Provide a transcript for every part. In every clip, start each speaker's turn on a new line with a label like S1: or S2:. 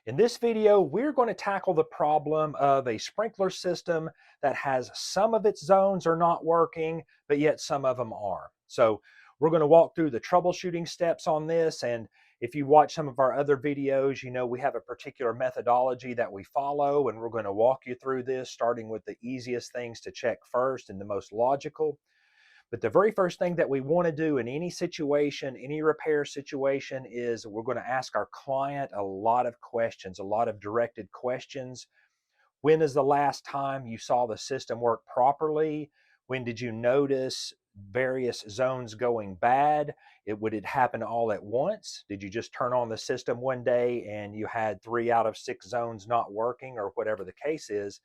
S1: In this video, we're going to tackle the problem of a sprinkler system that has some of its zones are not working, but yet some of them are. So we're going to walk through the troubleshooting steps on this. And if you watch some of our other videos, you know we have a particular methodology that we follow, and we're going to walk you through this, starting with the easiest things to check first and the most logical. But the very first thing that we want to do in any situation, any repair situation, is we're going to ask our client a lot of questions, a lot of directed questions. When is the last time you saw the system work properly? When did you notice various zones going bad? Would it happen all at once? Did you just turn on the system one day and you had 3 out of 6 zones not working, or whatever the case is?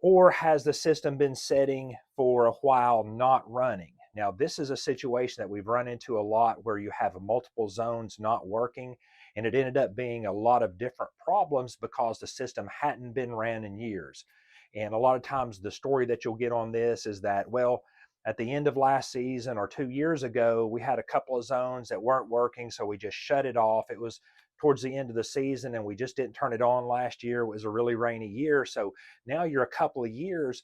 S1: Or has the system been setting for a while not running? Now, this is a situation that we've run into a lot where you have multiple zones not working, and it ended up being a lot of different problems because the system hadn't been ran in years. And a lot of times the story that you'll get on this is that, well, at the end of last season or 2 years ago, we had a couple of zones that weren't working, so we just shut it off. It was towards the end of the season and we just didn't turn it on last year. It was a really rainy year. So now you're a couple of years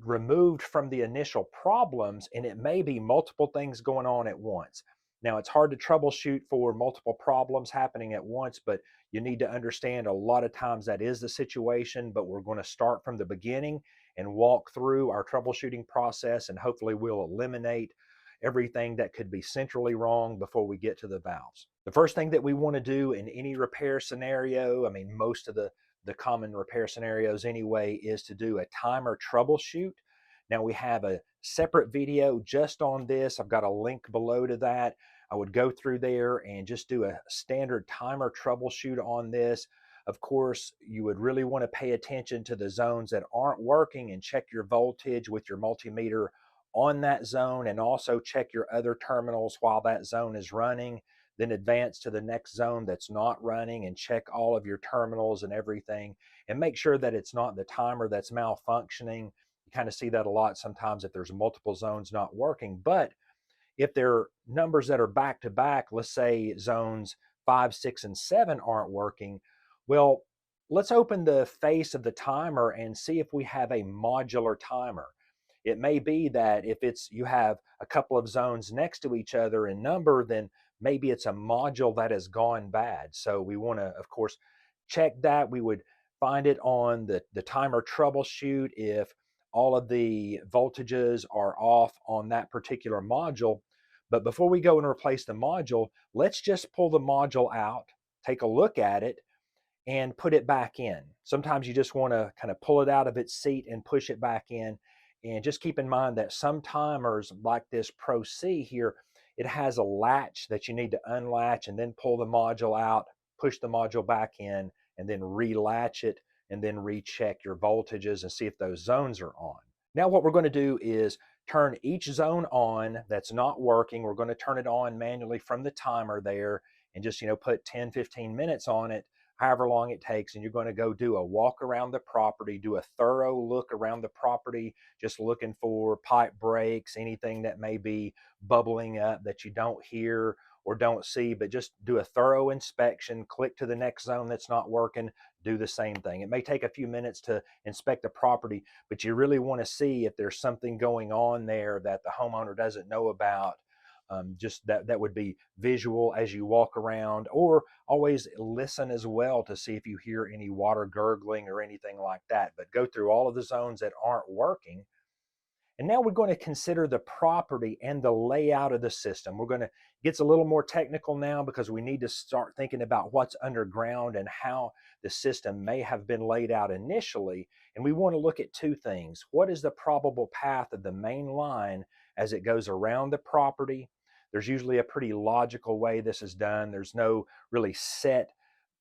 S1: removed from the initial problems, and it may be multiple things going on at once. Now, it's hard to troubleshoot for multiple problems happening at once, but you need to understand a lot of times that is the situation. But we're going to start from the beginning and walk through our troubleshooting process, and hopefully we'll eliminate everything that could be centrally wrong before we get to the valves. The first thing that we want to do in any repair scenario, I mean, most of the common repair scenarios anyway, is to do a timer troubleshoot. Now, we have a separate video just on this. I've got a link below to that. I would go through there and just do a standard timer troubleshoot on this. Of course, you would really want to pay attention to the zones that aren't working and check your voltage with your multimeter on that zone, and also check your other terminals while that zone is running. Then advance to the next zone that's not running and check all of your terminals and everything, and make sure that it's not the timer that's malfunctioning. You kind of see that a lot sometimes if there's multiple zones not working. But if there are numbers that are back to back, let's say zones 5, 6, and 7 aren't working, well, let's open the face of the timer and see if we have a modular timer. It may be that if you have a couple of zones next to each other in number, then maybe it's a module that has gone bad. So we want to, of course, check that. We would find it on the timer troubleshoot if all of the voltages are off on that particular module. But before we go and replace the module, let's just pull the module out, take a look at it, and put it back in. Sometimes you just want to kind of pull it out of its seat and push it back in. And just keep in mind that some timers, like this Pro C here, it has a latch that you need to unlatch and then pull the module out, push the module back in, and then relatch it, and then recheck your voltages and see if those zones are on. Now what we're going to do is turn each zone on that's not working. We're going to turn it on manually from the timer there, and just put 10-15 minutes on it, however long it takes, and you're going to go do a walk around the property, do a thorough look around the property, just looking for pipe breaks, anything that may be bubbling up that you don't hear or don't see, but just do a thorough inspection, click to the next zone that's not working, do the same thing. It may take a few minutes to inspect the property, but you really want to see if there's something going on there that the homeowner doesn't know about. Just that would be visual as you walk around, or always listen as well to see if you hear any water gurgling or anything like that. But go through all of the zones that aren't working. And now we're going to consider the property and the layout of the system. We're going to get a little more technical now because we need to start thinking about what's underground and how the system may have been laid out initially. And we want to look at two things. What is the probable path of the main line as it goes around the property? There's usually a pretty logical way this is done. There's no really set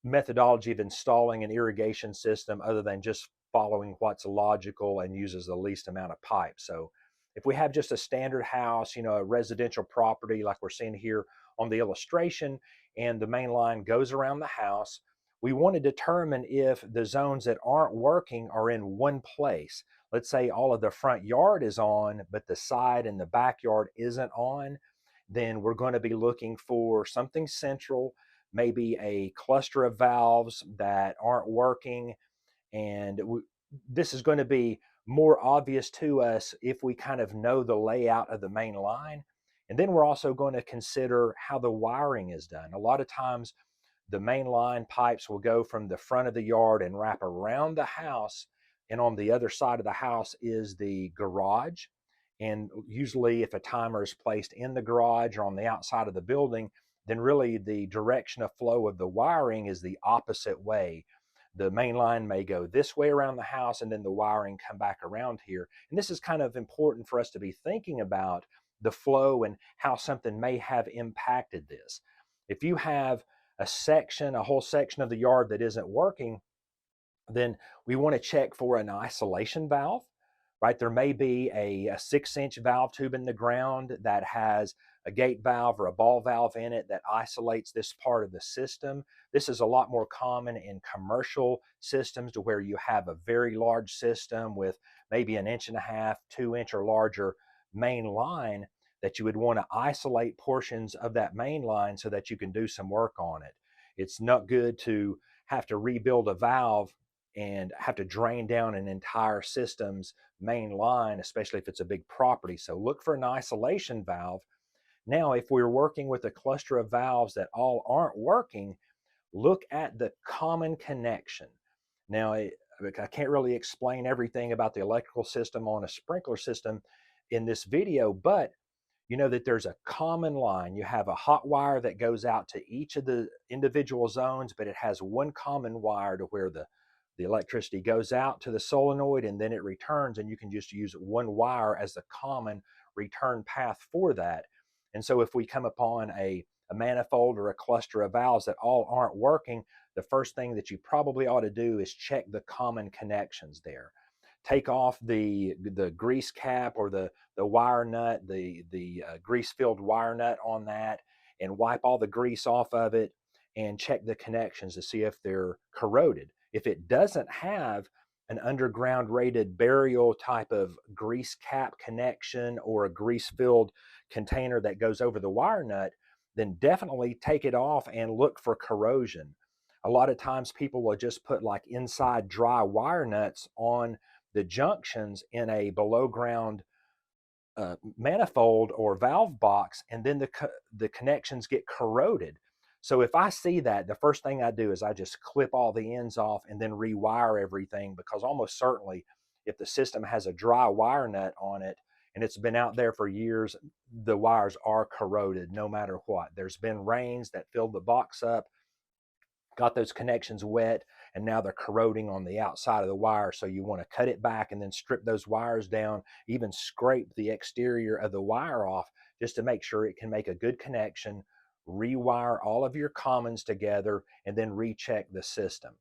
S1: methodology of installing an irrigation system other than just following what's logical and uses the least amount of pipe. So if we have just a standard house, a residential property like we're seeing here on the illustration, and the main line goes around the house, we want to determine if the zones that aren't working are in one place. Let's say all of the front yard is on, but the side and the backyard isn't on. Then we're going to be looking for something central maybe a cluster of valves that aren't working, and this is going to be more obvious to us if we kind of know the layout of the main line. And then we're also going to consider how the wiring is done. A lot of times the main line pipes will go from the front of the yard and wrap around the house, and on the other side of the house is the garage. And usually if a timer is placed in the garage or on the outside of the building, then really the direction of flow of the wiring is the opposite way. The main line may go this way around the house, and then the wiring come back around here. And this is kind of important for us to be thinking about the flow and how something may have impacted this. If you have a whole section of the yard that isn't working, then we want to check for an isolation valve, right? There may be a 6-inch valve tube in the ground that has a gate valve or a ball valve in it that isolates this part of the system. This is a lot more common in commercial systems, to where you have a very large system with maybe 1.5 inch, 2-inch or larger main line, that you would want to isolate portions of that main line so that you can do some work on it. It's not good to have to rebuild a valve and have to drain down an entire system's main line, especially if it's a big property. So look for an isolation valve. Now, if we're working with a cluster of valves that all aren't working, look at the common connection. Now, I can't really explain everything about the electrical system on a sprinkler system in this video, but you know that there's a common line. You have a hot wire that goes out to each of the individual zones, but it has one common wire to where the electricity goes out to the solenoid and then it returns, and you can just use one wire as the common return path for that. And so if we come upon a manifold or a cluster of valves that all aren't working, the first thing that you probably ought to do is check the common connections there. Take off the grease cap or the wire nut, the grease-filled wire nut on that, and wipe all the grease off of it and check the connections to see if they're corroded. If it doesn't have an underground rated burial type of grease cap connection or a grease-filled container that goes over the wire nut, then definitely take it off and look for corrosion. A lot of times people will just put like inside dry wire nuts on the junctions in a below ground manifold or valve box, and then the connections get corroded. So if I see that, the first thing I do is I just clip all the ends off and then rewire everything, because almost certainly if the system has a dry wire nut on it and it's been out there for years, the wires are corroded no matter what. There's been rains that filled the box up, got those connections wet, and now they're corroding on the outside of the wire. So you want to cut it back and then strip those wires down, even scrape the exterior of the wire off just to make sure it can make a good connection, rewire all of your commons together, and then recheck the system.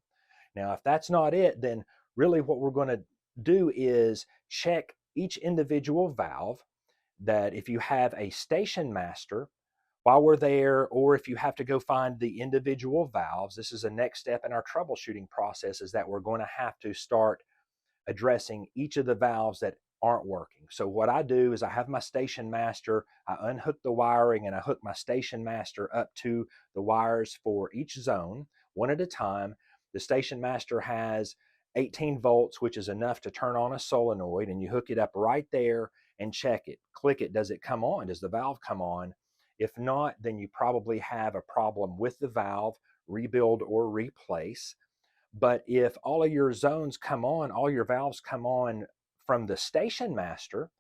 S1: Now, if that's not it, then really what we're going to do is check each individual valve. That if you have a station master, while we're there, or if you have to go find the individual valves, this is the next step in our troubleshooting process, is that we're going to have to start addressing each of the valves that aren't working. So what I do is I have my station master, I unhook the wiring and I hook my station master up to the wires for each zone, one at a time. The station master has 18 volts, which is enough to turn on a solenoid, and you hook it up right there and check it. Click it. Does it come on? Does the valve come on? If not, then you probably have a problem with the valve. Rebuild or replace. But if all of your zones come on, all your valves come on from the station master,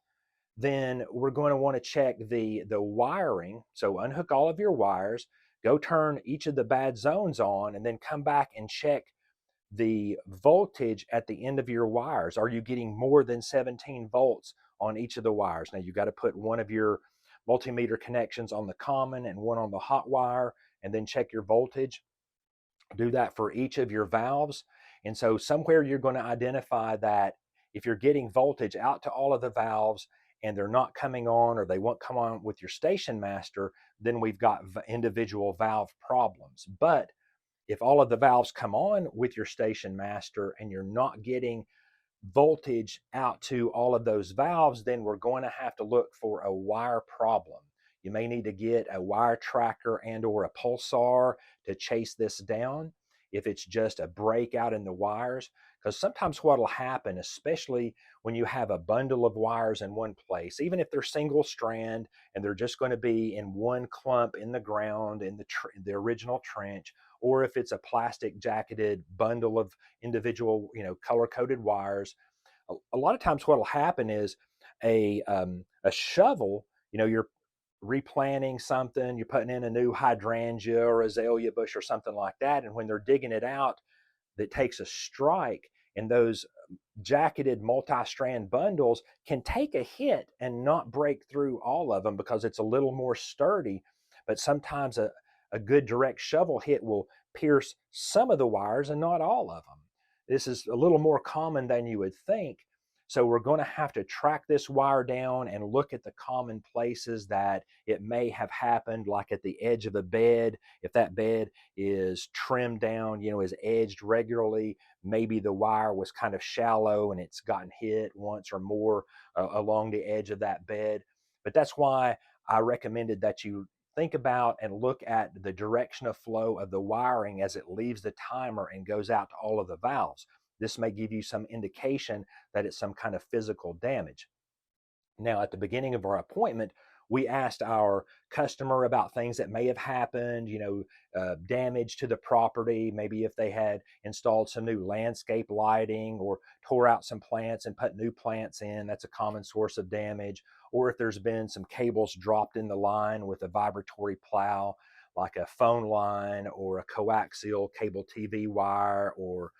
S1: then we're going to want to check the wiring. So unhook all of your wires, go turn each of the bad zones on, and then come back and check the voltage at the end of your wires. Are you getting more than 17 volts on each of the wires? Now you've got to put one of your multimeter connections on the common and one on the hot wire, and then check your voltage. Do that for each of your valves. And so somewhere you're going to identify that if you're getting voltage out to all of the valves and they're not coming on, or they won't come on with your station master, then we've got individual valve problems. But if all of the valves come on with your station master and you're not getting voltage out to all of those valves, then we're going to have to look for a wire problem. You may need to get a wire tracker and or a pulsar to chase this down if it's just a breakout in the wires. Because sometimes what will happen, especially when you have a bundle of wires in one place, even if they're single strand and they're just going to be in one clump in the ground in the original trench, or if it's a plastic jacketed bundle of individual, color coded wires, a lot of times what will happen is a shovel, you're replanting something, you're putting in a new hydrangea or azalea bush or something like that, and when they're digging it out, that takes a strike, and those jacketed multi-strand bundles can take a hit and not break through all of them because it's a little more sturdy. But sometimes a good direct shovel hit will pierce some of the wires and not all of them. This is a little more common than you would think. So we're going to have to track this wire down and look at the common places that it may have happened, like at the edge of a bed. If that bed is trimmed down, is edged regularly, maybe the wire was kind of shallow and it's gotten hit once or more along the edge of that bed. But that's why I recommended that you think about and look at the direction of flow of the wiring as it leaves the timer and goes out to all of the valves. This may give you some indication that it's some kind of physical damage. Now, at the beginning of our appointment, we asked our customer about things that may have happened, damage to the property, maybe if they had installed some new landscape lighting or tore out some plants and put new plants in. That's a common source of damage. Or if there's been some cables dropped in the line with a vibratory plow, like a phone line or a coaxial cable TV wire or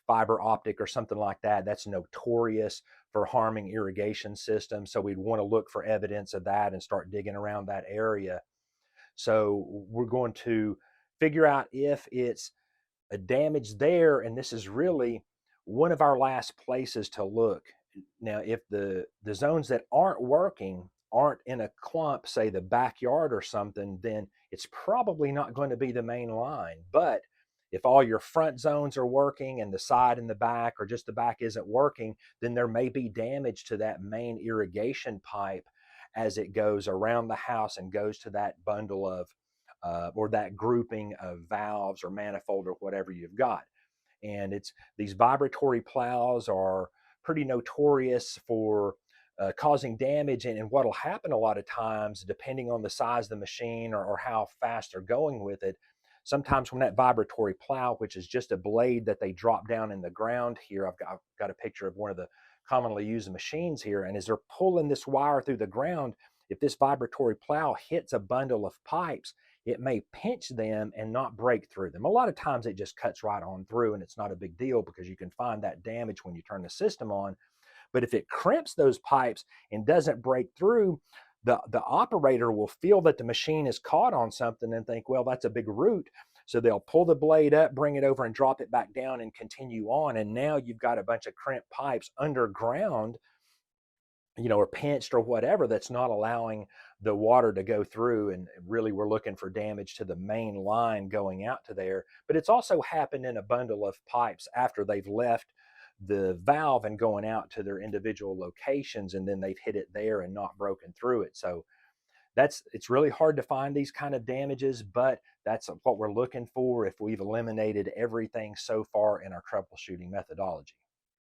S1: fiber optic or something like that. That's notorious for harming irrigation systems. So we'd want to look for evidence of that and start digging around that area. So we're going to figure out if it's a damage there, and this is really one of our last places to look. Now, if the zones that aren't working aren't in a clump, say the backyard or something, then it's probably not going to be the main line. But if all your front zones are working and the side and the back or just the back isn't working, then there may be damage to that main irrigation pipe as it goes around the house and goes to that bundle of or that grouping of valves or manifold or whatever you've got. And it's these vibratory plows are pretty notorious for causing damage. And what'll happen a lot of times, depending on the size of the machine or how fast they're going with it, sometimes when that vibratory plow, which is just a blade that they drop down in the ground here, I've got a picture of one of the commonly used machines here, and as they're pulling this wire through the ground, if this vibratory plow hits a bundle of pipes, it may pinch them and not break through them. A lot of times it just cuts right on through and it's not a big deal because you can find that damage when you turn the system on. But if it crimps those pipes and doesn't break through, the operator will feel that the machine is caught on something and think, well, that's a big root. So they'll pull the blade up, bring it over and drop it back down and continue on. And now you've got a bunch of crimped pipes underground, or pinched or whatever, that's not allowing the water to go through. And really we're looking for damage to the main line going out to there. But it's also happened in a bundle of pipes after they've left the valve and going out to their individual locations, and then they've hit it there and not broken through it. So it's really hard to find these kind of damages, but that's what we're looking for if we've eliminated everything so far in our troubleshooting methodology.